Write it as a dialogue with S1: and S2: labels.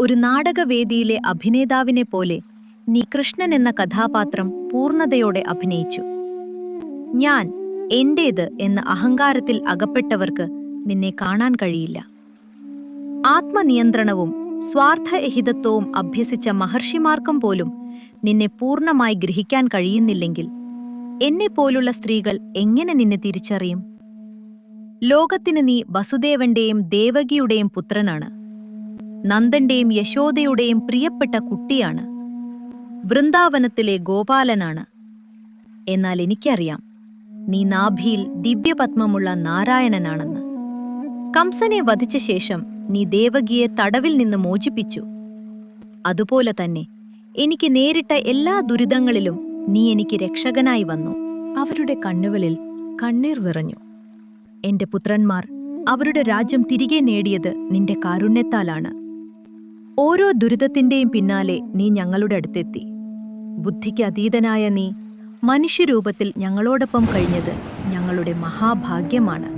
S1: ഒരു നാടകവേദിയിലെ അഭിനേതാവിനെ പോലെ നീ കൃഷ്ണൻ എന്ന കഥാപാത്രം പൂർണ്ണതയോടെ അഭിനയിച്ചു. ഞാൻ എന്റേത് എന്ന അഹങ്കാരത്തിൽ അകപ്പെട്ടവർക്ക് നിന്നെ കാണാൻ കഴിയില്ല. ആത്മനിയന്ത്രണവും സ്വാർത്ഥഹിതത്വവും അഭ്യസിച്ച മഹർഷിമാർക്കും പോലും നിന്നെ പൂർണ്ണമായി ഗ്രഹിക്കാൻ കഴിയുന്നില്ലെങ്കിൽ എന്നെപ്പോലുള്ള സ്ത്രീകൾ എങ്ങനെ നിന്നെ തിരിച്ചറിയും? ലോകത്തിന് നീ വസുദേവന്റെയും ദേവകിയുടെയും പുത്രനാണ്. നന്ദന്റെയും യശോദയുടെയും പ്രിയപ്പെട്ട കുട്ടിയാണ്. വൃന്ദാവനത്തിലെ ഗോപാലനാണ്. എന്നാൽ എനിക്കറിയാം, നീ നാഭിയിൽ ദിവ്യപത്മമുള്ള നാരായണനാണെന്ന്. കംസനെ വധിച്ച ശേഷം നീ ദേവകിയെ തടവിൽ നിന്ന് മോചിപ്പിച്ചു. അതുപോലെ തന്നെ എനിക്ക് നേരിട്ട എല്ലാ ദുരിതങ്ങളിലും നീ എനിക്ക് രക്ഷകനായി വന്നു. അവരുടെ കണ്ണുകളിൽ കണ്ണീർ വിറഞ്ഞു. എന്റെ പുത്രന്മാർ അവരുടെ രാജ്യം തിരികെ നേടിയത് നിന്റെ കാരുണ്യത്താലാണ്. ഓരോ ദുരിതത്തിന്റെയും പിന്നാലെ നീ ഞങ്ങളുടെ അടുത്തെത്തി. ബുദ്ധിക്ക് അതീതനായ നീ മനുഷ്യരൂപത്തിൽ ഞങ്ങളോടൊപ്പം കഴിഞ്ഞത് ഞങ്ങളുടെ മഹാഭാഗ്യമാണ്.